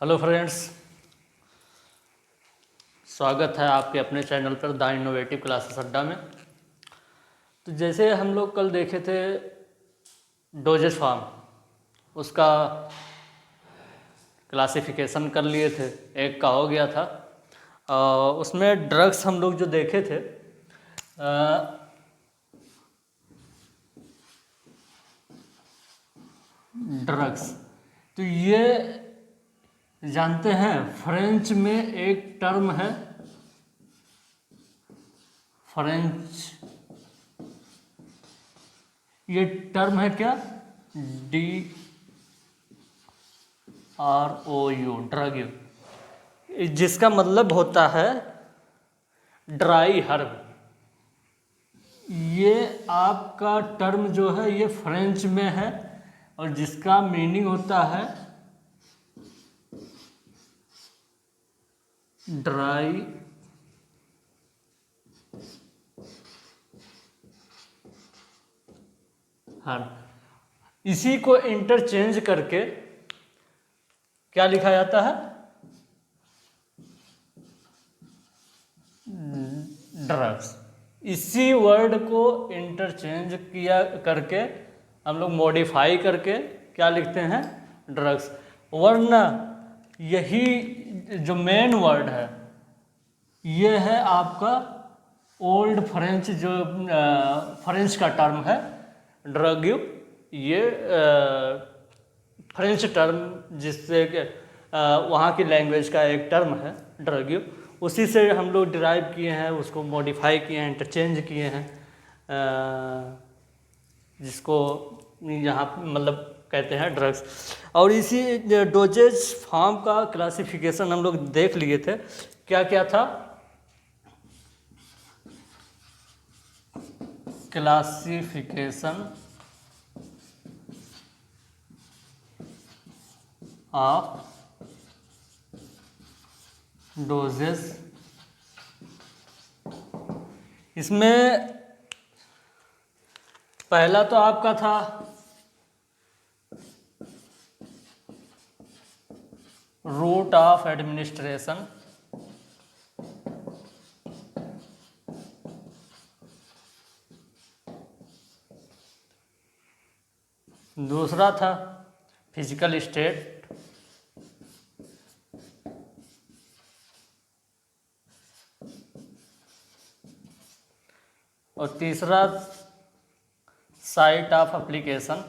Hello friends, स्वागत है आपके अपने चैनल पर द इनोवेटिव क्लासेस अड्डा में। तो जैसे हम लोग कल देखे थे डोजेज फॉर्म, उसका क्लासिफिकेशन कर लिए थे, एक का हो गया था। उसमें ड्रग्स हम लोग जो देखे थे, ड्रग्स, तो ये जानते हैं फ्रेंच में एक टर्म है, फ्रेंच, ये टर्म है क्या, DROU, ड्रग यू, जिसका मतलब होता है ड्राई हर्ब। ये आपका टर्म जो है ये फ्रेंच में है और जिसका मीनिंग होता है ड्राई हर्ब। इसी को इंटरचेंज करके क्या लिखा जाता है, ड्रग्स। इसी वर्ड को इंटरचेंज किया करके हम लोग मॉडिफाई करके क्या लिखते हैं, ड्रग्स। वरना यही जो मेन वर्ड है ये है आपका ओल्ड फ्रेंच, जो फ्रेंच का टर्म है ड्रग यू। ये फ्रेंच टर्म जिससे वहाँ की लैंग्वेज का एक टर्म है ड्रग यू, उसी से हम लोग डिराइव किए हैं, उसको मॉडिफाई किए हैं, इंटरचेंज किए हैं, जिसको यहाँ मतलब कहते हैं ड्रग्स। और इसी डोजेज फॉर्म का क्लासिफिकेशन हम लोग देख लिए थे, क्या क्या था, क्लासिफिकेशन ऑफ डोजेस। इसमें पहला तो आपका था रूट ऑफ एडमिनिस्ट्रेशन, दूसरा था फिजिकल स्टेट, और तीसरा साइट ऑफ एप्लीकेशन,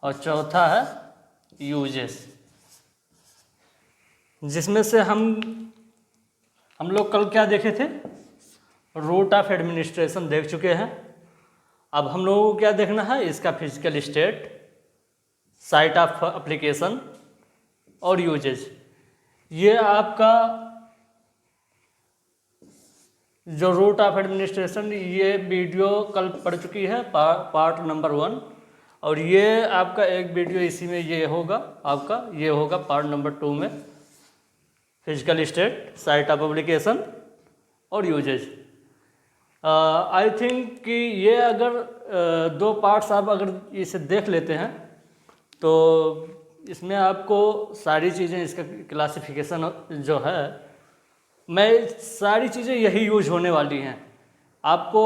और चौथा है यूजेस। जिसमें से हम लोग कल क्या देखे थे, रूट ऑफ एडमिनिस्ट्रेशन देख चुके हैं। अब हम लोगों को क्या देखना है, इसका physical state, site of application और यूजेज। ये आपका जो रूट ऑफ एडमिनिस्ट्रेशन, ये वीडियो कल पढ़ चुकी है, पार्ट नंबर 1, और ये आपका एक वीडियो इसी में ये होगा, आपका ये होगा पार्ट नंबर 2 में, physical state, site of application और यूजेज। आई थिंक कि ये अगर दो पार्ट्स आप अगर इसे देख लेते हैं तो इसमें आपको सारी चीज़ें, इसका क्लासिफिकेशन जो है, मैं सारी चीज़ें यही यूज होने वाली हैं, आपको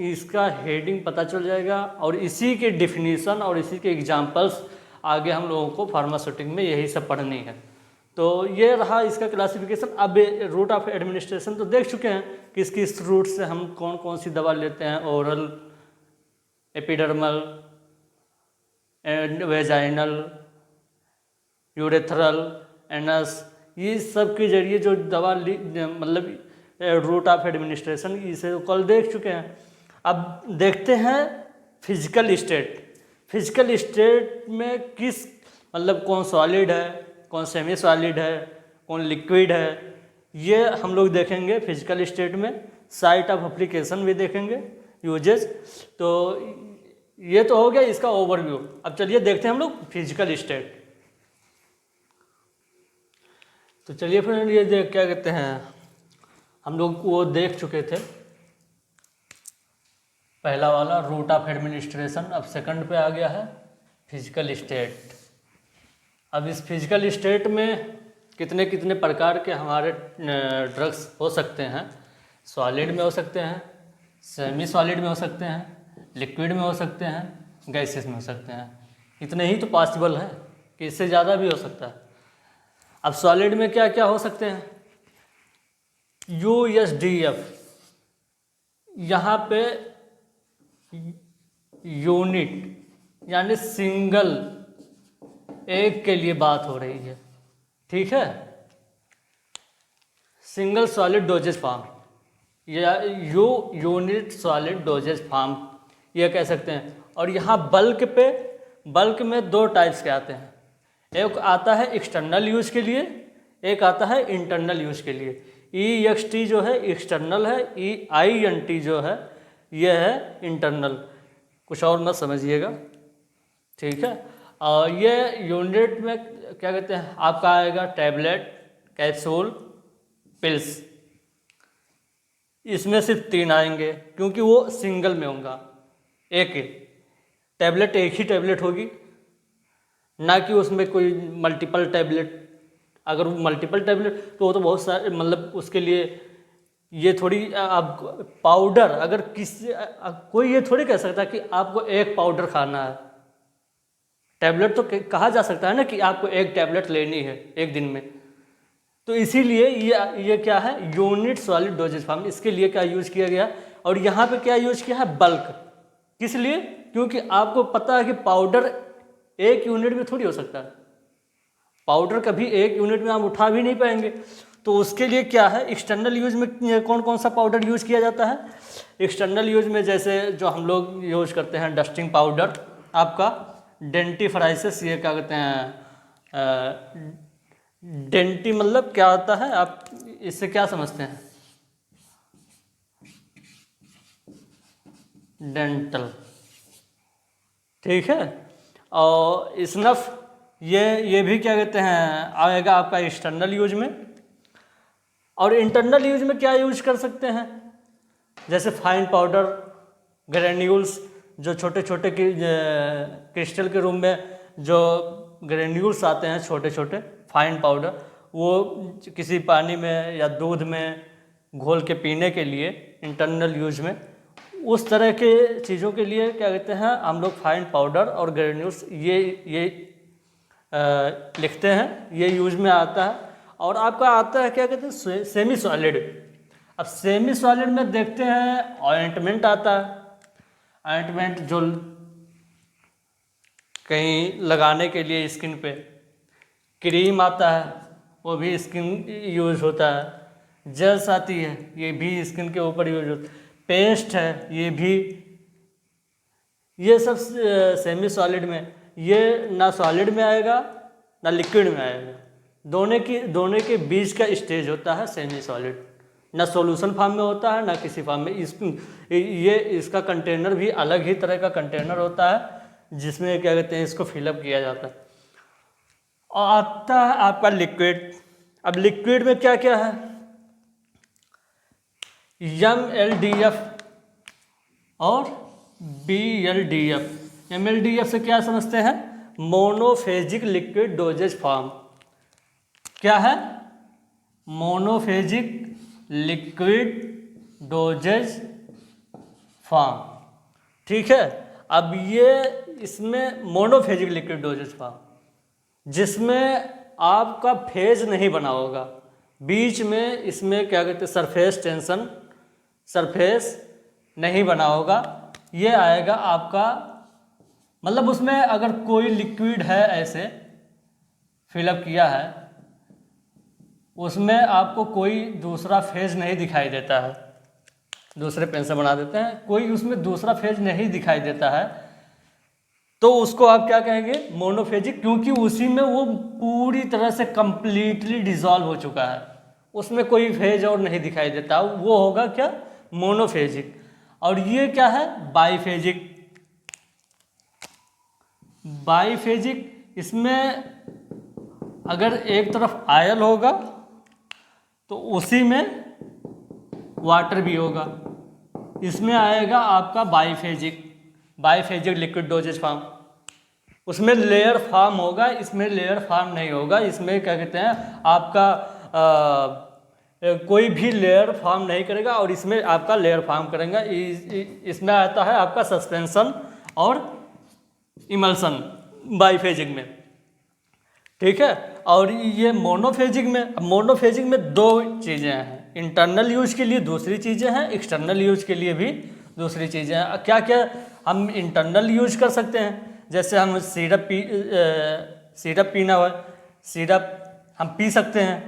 इसका हेडिंग पता चल जाएगा और इसी के डिफिनीसन और इसी के एग्जांपल्स आगे हम लोगों को फार्मास्यूटिक में यही सब पढ़नी है। तो ये रहा इसका क्लासिफिकेशन। अब रूट ऑफ एडमिनिस्ट्रेशन तो देख चुके हैं, किस किस रूट से हम कौन कौन सी दवा लेते हैं, oral, epidermal, vaginal, urethral, anus, ये सब के जरिए जो दवा मतलब रूट ऑफ एडमिनिस्ट्रेशन, इसे कल देख चुके हैं। अब देखते हैं फिजिकल स्टेट। फिजिकल स्टेट में किस मतलब कौन सॉलिड है, कौन सेमी सॉलिड है, कौन लिक्विड है, ये हम लोग देखेंगे फिजिकल स्टेट में। साइट ऑफ एप्लीकेशन भी देखेंगे, यूजेस। तो ये तो हो गया इसका ओवरव्यू। अब चलिए देखते हैं हम लोग फिजिकल स्टेट। तो चलिए फ्रेंड, ये क्या कहते हैं, हम लोग वो देख चुके थे पहला वाला रूट ऑफ एडमिनिस्ट्रेशन। अब सेकंड पे आ गया है फिजिकल स्टेट। अब इस फिजिकल स्टेट में कितने कितने प्रकार के हमारे ड्रग्स हो सकते हैं। सॉलिड में हो सकते हैं, सेमी सॉलिड में हो सकते हैं, लिक्विड में हो सकते हैं, गैसेस में हो सकते हैं। इतने ही तो पॉसिबल है कि इससे ज़्यादा भी हो सकता है। अब सॉलिड में क्या क्या हो सकते हैं, USDF, यहाँ पे यूनिट यानी सिंगल, एक के लिए बात हो रही है, ठीक है। सिंगल सॉलिड डोजेज फॉर्म या यूनिट सॉलिड डोजेज फॉर्म ये कह सकते हैं। और यहाँ बल्क में दो टाइप्स के आते हैं, एक आता है एक्सटर्नल यूज के लिए, एक आता है इंटरनल यूज के लिए। EXT जो है एक्सटर्नल है, EINT जो है ये है इंटरनल। कुछ और मत समझिएगा, ठीक है। और ये यूनिट में क्या कहते हैं, आपका आएगा टैबलेट, कैप्सूल, पिल्स। इसमें सिर्फ 3 आएंगे क्योंकि वो सिंगल में होगा। एक टैबलेट एक ही टैबलेट होगी, ना कि उसमें कोई मल्टीपल टैबलेट। अगर वो मल्टीपल टैबलेट तो वो तो बहुत सारे, मतलब उसके लिए ये थोड़ी आप पाउडर, अगर किसी कोई ये थोड़ी कह सकता कि आपको एक पाउडर खाना है। टैबलेट तो कहा जा सकता है ना कि आपको एक टैबलेट लेनी है एक दिन में। तो इसीलिए ये क्या है, यूनिट सॉलिड डोजेज फॉर्म। इसके लिए क्या यूज किया गया, और यहाँ पे क्या यूज किया है, बल्क। किस लिए, क्योंकि आपको पता है कि पाउडर एक यूनिट में थोड़ी हो सकता है। पाउडर कभी एक यूनिट में आप उठा भी नहीं पाएंगे। तो उसके लिए क्या है, एक्सटर्नल यूज में कौन कौन सा पाउडर यूज किया जाता है। एक्सटर्नल यूज में जैसे जो हम लोग यूज करते हैं डस्टिंग पाउडर, आपका डेंटिफ्राइसिस, ये क्या कहते हैं, डेंटी मतलब क्या होता है, आप इससे क्या समझते हैं, डेंटल, ठीक है। और स्नफ ये भी क्या कहते हैं, आएगा आपका एक्सटर्नल यूज में। और इंटरनल यूज में क्या यूज कर सकते हैं, जैसे फाइन पाउडर, ग्रेन्यूल्स, जो छोटे छोटे क्रिस्टल के रूप में जो ग्रेन्यूल्स आते हैं छोटे छोटे फाइन पाउडर, वो किसी पानी में या दूध में घोल के पीने के लिए इंटरनल यूज में। उस तरह के चीज़ों के लिए क्या कहते हैं हम लोग फाइन पाउडर और ग्रेन्यूल्स ये लिखते हैं, ये यूज में आता है। और आपका आता है क्या कहते हैं, सेमी सॉलिड। अब सेमी सॉलिड में देखते हैं ऑइंटमेंट आता है, ऑइंटमेंट जो कहीं लगाने के लिए स्किन पे, क्रीम आता है वो भी स्किन यूज होता है, जेल्स आती है ये भी स्किन के ऊपर यूज होता है, पेस्ट है ये भी, ये सब सेमी सॉलिड में। ये ना सॉलिड में आएगा ना लिक्विड में आएगा, दोनों के बीच का स्टेज होता है सेमी सॉलिड। ना सॉल्यूशन फॉर्म में होता है ना किसी फॉर्म में। इसका कंटेनर भी अलग ही तरह का कंटेनर होता है जिसमें क्या कहते हैं इसको फिलअप किया जाता है। और आता है आपका लिक्विड। अब लिक्विड में क्या क्या है, MLDF और BLDF। MLDF से क्या समझते हैं, मोनोफेजिक लिक्विड डोजेज फॉर्म। क्या है, मोनोफेजिक लिक्विड डोजेज फॉर्म, ठीक है। अब ये इसमें मोनोफेजिक लिक्विड डोजेज फॉर्म, जिसमें आपका फेज नहीं बना होगा, बीच में इसमें क्या कहते हैं सरफेस टेंशन, सरफेस नहीं बना होगा। ये आएगा आपका, मतलब उसमें अगर कोई लिक्विड है ऐसे फिलअप किया है, उसमें आपको कोई दूसरा फेज नहीं दिखाई देता है, दूसरे पेन से बना देते हैं, कोई उसमें दूसरा फेज नहीं दिखाई देता है, तो उसको आप क्या कहेंगे, मोनोफेजिक। क्योंकि उसी में वो पूरी तरह से कंप्लीटली डिसॉल्व हो चुका है, उसमें कोई फेज और नहीं दिखाई देता, वो होगा क्या, मोनोफेजिक। और ये क्या है, बाईफेजिक। बाईफेजिक, इसमें अगर एक तरफ आयल होगा तो उसी में वाटर भी होगा, इसमें आएगा आपका बाईफेजिक लिक्विड डोजेज फार्म। उसमें लेयर फार्म होगा, इसमें लेयर फार्म नहीं होगा। इसमें क्या कहते हैं आपका कोई भी लेयर फार्म नहीं करेगा और इसमें आपका लेयर फार्म करेगा। इसमें आता है आपका सस्पेंशन और इमल्सन बाईफेजिक में, ठीक है। और ये मोनोफेजिक में दो चीज़ें हैं, इंटरनल यूज के लिए दूसरी चीज़ें हैं, एक्सटर्नल यूज के लिए भी दूसरी चीज़ें हैं। क्या क्या हम इंटरनल यूज कर सकते हैं, जैसे हम सिरप पीना हो, सिरप हम पी सकते हैं।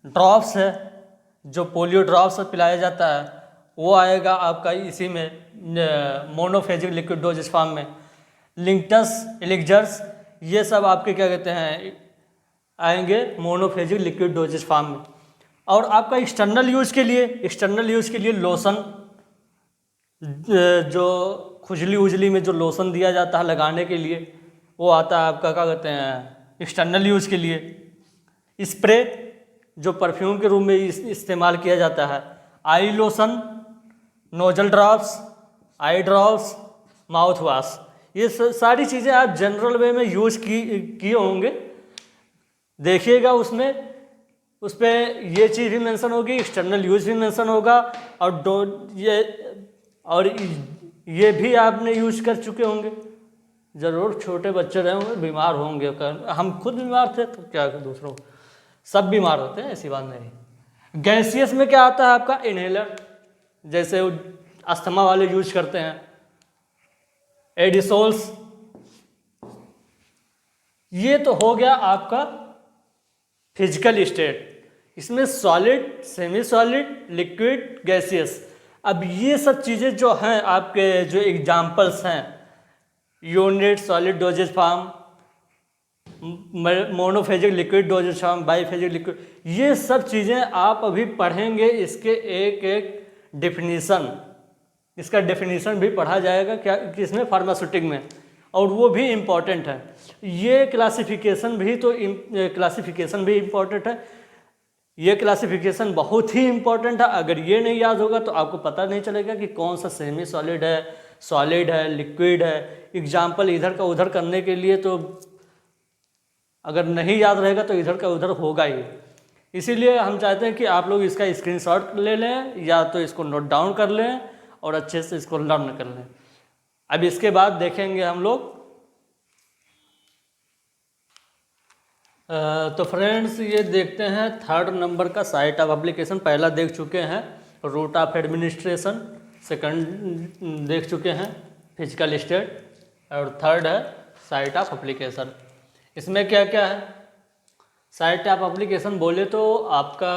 ड्रॉप्स है, जो पोलियो ड्रॉप्स पिलाया जाता है वो आएगा आपका इसी में मोनोफेजिक लिक्विड डोजेज फॉर्म में। लिंक्टस, एलिक्जर्स, ये सब आपके क्या कहते हैं आएंगे मोनोफेजिक लिक्विड डोजेज फॉर्म में। और आपका एक्सटर्नल यूज के लिए लोशन, जो खुजली उजली में जो लोशन दिया जाता है लगाने के लिए, वो आता है आपका क्या कहते हैं एक्सटर्नल यूज के लिए। स्प्रे, जो परफ्यूम के रूप में इस्तेमाल किया जाता है। Eye lotion, nasal drops, eye drops, mouth wash, ये सारी चीज़ें आप जनरल वे में यूज किए होंगे, देखिएगा। उसमें उस पर ये चीज़ भी मेंशन होगी, एक्सटर्नल यूज भी मेंशन होगा। और ये भी आपने यूज कर चुके होंगे ज़रूर। छोटे बच्चे रहे होंगे, बीमार होंगे, हम खुद बीमार थे तो क्या दूसरों, सब बीमार होते हैं, ऐसी बात नहीं। गैसियस में क्या आता है आपका इनहेलर, जैसे अस्थमा वाले यूज करते हैं। एडिसोल्स, ये तो हो गया आपका फिजिकल स्टेट। इसमें solid, semi solid, liquid, gaseous. अब ये सब चीज़ें जो हैं आपके जो एग्जाम्पल्स हैं, unit solid doses form, monophasic liquid doses form, biphasic liquid, ये सब चीज़ें आप अभी पढ़ेंगे। इसके एक एक डेफिनीसन, इसका डेफिनीसन भी पढ़ा जाएगा क्या किसमें, फार्मास्यूटिक में, और वो भी इम्पॉर्टेंट है। ये क्लासिफिकेशन भी इम्पॉर्टेंट है। ये क्लासिफिकेशन बहुत ही इम्पॉर्टेंट है। अगर ये नहीं याद होगा तो आपको पता नहीं चलेगा कि कौन सा सेमी सॉलिड है, सॉलिड है, लिक्विड है। एग्जाम्पल इधर का उधर करने के लिए तो अगर नहीं याद रहेगा तो इधर का उधर होगा ही। इसीलिए हम चाहते हैं कि आप लोग इसका स्क्रीनशॉट ले लें या तो इसको नोट डाउन कर लें और अच्छे से इसको लर्न कर लें। अब इसके बाद देखेंगे हम लोग। तो फ्रेंड्स ये देखते हैं 3rd नंबर का साइट ऑफ एप्लीकेशन। पहला देख चुके हैं रूट ऑफ एडमिनिस्ट्रेशन, सेकंड देख चुके हैं फिजिकल स्टेट, और 3rd है साइट ऑफ एप्लीकेशन। इसमें क्या क्या है, साइट ऑफ एप्लीकेशन बोले तो आपका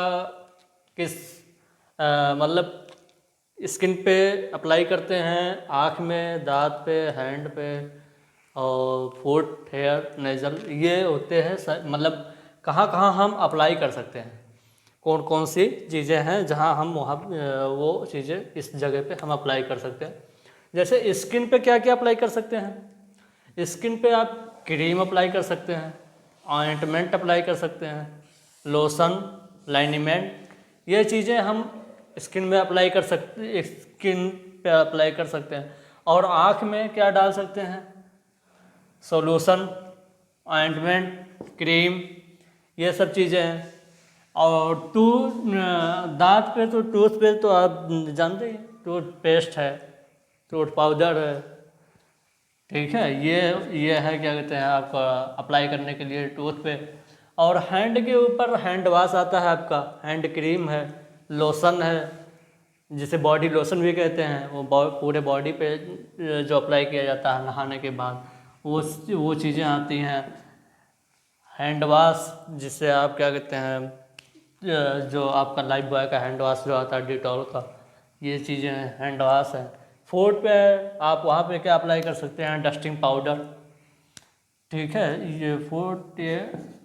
किस मतलब स्किन पे अप्लाई करते हैं, आँख में, दांत पे, हैंड पे, और फुट, हेयर, नेजल, ये होते हैं मतलब कहाँ कहाँ हम अप्लाई कर सकते हैं, कौन कौन सी चीज़ें हैं जहाँ हम वहाँ वो चीज़ें इस जगह पे हम अप्लाई कर सकते हैं। जैसे स्किन पे क्या क्या अप्लाई कर सकते हैं, स्किन पे आप क्रीम अप्लाई कर सकते हैं, ऑइंटमेंट अप्लाई कर सकते हैं, लोशन, लाइनिमेंट, ये चीज़ें हम स्किन में अप्लाई कर सकते, स्किन पे अप्लाई कर सकते हैं। और आँख में क्या डाल सकते हैं, सॉल्यूशन, ऑइंटमेंट, क्रीम, ये सब चीज़ें हैं। और दांत पे तो टूथपेस्ट तो आप जानते हैं, टूथपेस्ट है, टूथ पाउडर है, ठीक है। ये है क्या कहते हैं आपका अप्लाई करने के लिए टूथ पे। और हैंड के ऊपर हैंड वॉश आता है आपका, हैंड क्रीम है, लोशन है, जिसे बॉडी लोशन भी कहते हैं, वो पूरे बॉडी पे जो अप्लाई किया जाता है नहाने के बाद, वो चीज़ें आती हैं। हैंड वॉश, जिससे आप क्या कहते हैं जो आपका लाइफ बॉय का हैंड वॉश जो आता है डिटॉल का, ये चीज़ें हैंड वॉश है। फुट पे आप वहाँ पे क्या अप्लाई कर सकते हैं, डस्टिंग पाउडर, ठीक है। ये फुट ये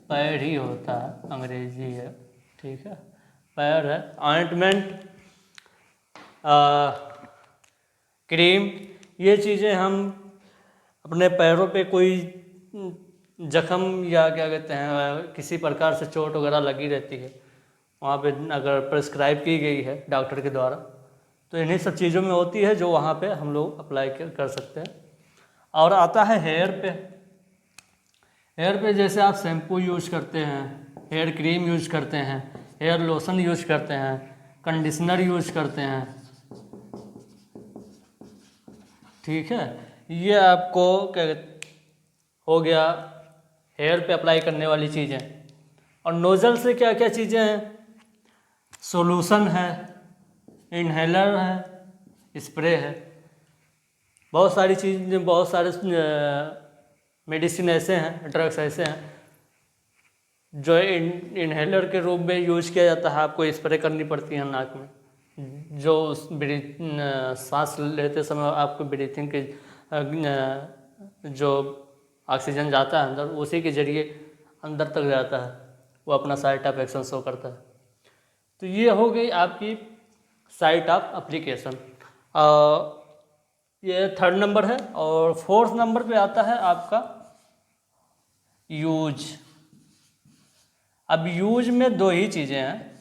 पैर ही होता है, अंग्रेजी है, ठीक है, पैर है। ऑइंटमेंट, क्रीम, ये चीज़ें हम अपने पैरों पे कोई जख्म या क्या कहते हैं किसी प्रकार से चोट वगैरह लगी रहती है, वहाँ पे अगर प्रिस्क्राइब की गई है डॉक्टर के द्वारा तो इन्हीं सब चीज़ों में होती है जो वहाँ पे हम लोग अप्लाई कर सकते हैं। और आता है हेयर पे। हेयर पे जैसे आप शैम्पू यूज़ करते हैं, हेयर क्रीम यूज़ करते हैं, हेयर लोशन यूज़ करते हैं, कंडीशनर यूज़ करते हैं, ठीक है। ये आपको क्या हो गया हेयर पे अप्लाई करने वाली चीज़ें। और नोज़ल से क्या क्या चीज़ें हैं, सॉल्यूशन है, इनहेलर है, स्प्रे है, बहुत सारी चीज़ें, बहुत सारे मेडिसिन ऐसे हैं, ड्रग्स ऐसे हैं जो इनहेलर के रूप में यूज किया जाता है। आपको स्प्रे करनी पड़ती है नाक में, जो सांस लेते समय आपको ब्रीथिंग के जो ऑक्सीजन जाता है अंदर, उसी के जरिए अंदर तक जाता है, वो अपना साइट ऑफ एक्शन शो करता है। तो ये हो गई आपकी साइट ऑफ एप्लीकेशन। ये 3rd नंबर है। और 4th नंबर पे आता है आपका यूज। अब यूज में 2 ही चीज़ें हैं,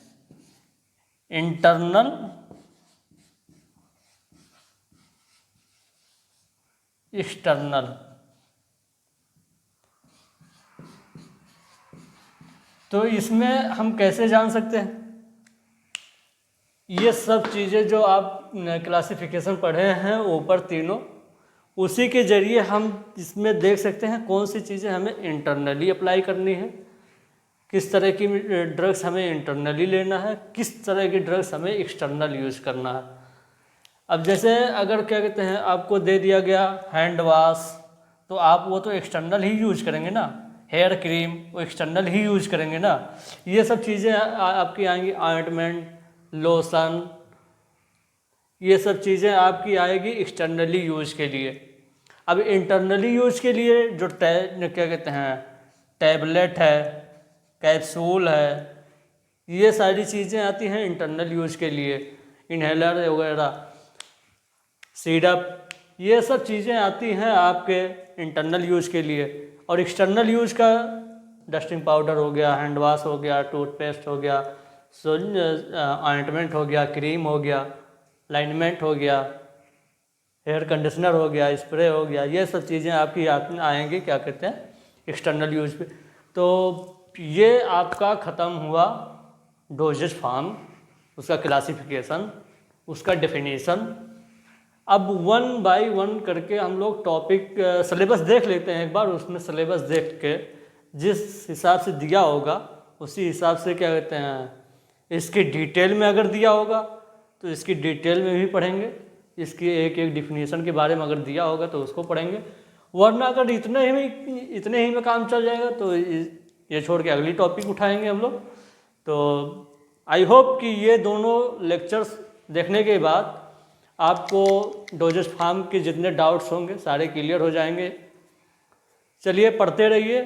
इंटरनल, एक्सटर्नल। तो इसमें हम कैसे जान सकते हैं, ये सब चीज़ें जो आप क्लासिफिकेशन पढ़े हैं ऊपर तीनों, उसी के जरिए हम इसमें देख सकते हैं कौन सी चीज़ें हमें इंटरनली अप्लाई करनी है, किस तरह की ड्रग्स हमें इंटरनली लेना है, किस तरह की ड्रग्स हमें एक्सटर्नल यूज़ करना है। अब जैसे अगर क्या कहते हैं आपको दे दिया गया हैंड वॉश, तो आप वो तो एक्सटर्नल ही यूज करेंगे ना, हेयर क्रीम वो एक्सटर्नल ही यूज करेंगे ना। ये सब चीज़ें आपकी आएंगी, ऑइंटमेंट, लोशन, ये सब चीज़ें आपकी आएगी एक्सटर्नली यूज के लिए। अब इंटरनली यूज के लिए जो क्या कहते हैं टैबलेट है, कैप्सूल है, ये सारी चीज़ें आती हैं इंटरनल यूज के लिए, इनहेलर वगैरह, सिरप, ये सब चीज़ें आती हैं आपके इंटरनल यूज के लिए। और एक्सटर्नल यूज का डस्टिंग पाउडर हो गया, हैंड वॉश हो गया, टूथपेस्ट हो गया, ऑइंटमेंट हो गया, क्रीम हो गया, लाइनमेंट हो गया, हेयर कंडीशनर हो गया, स्प्रे हो गया, ये सब चीज़ें आपकी आएंगी क्या कहते हैं एक्सटर्नल यूज पे। तो ये आपका ख़त्म हुआ डोजेज फॉर्म, उसका क्लासिफिकेशन, उसका डेफिनेशन। अब 1 बाय 1 करके हम लोग टॉपिक सिलेबस देख लेते हैं एक बार। उसमें सिलेबस देख के जिस हिसाब से दिया होगा उसी हिसाब से क्या कहते हैं इसकी डिटेल में अगर दिया होगा तो इसकी डिटेल में भी पढ़ेंगे, इसकी एक एक डिफिनीशन के बारे में अगर दिया होगा तो उसको पढ़ेंगे। वरना अगर इतने ही में काम चल जाएगा तो ये छोड़ के अगली टॉपिक उठाएंगे हम लोग। तो आई होप कि ये दोनों लेक्चर्स देखने के बाद आपको डोजेस फार्म के जितने डाउट्स होंगे सारे क्लियर हो जाएंगे। चलिए पढ़ते रहिए,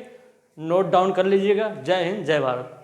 नोट डाउन कर लीजिएगा। जय हिंद, जय भारत।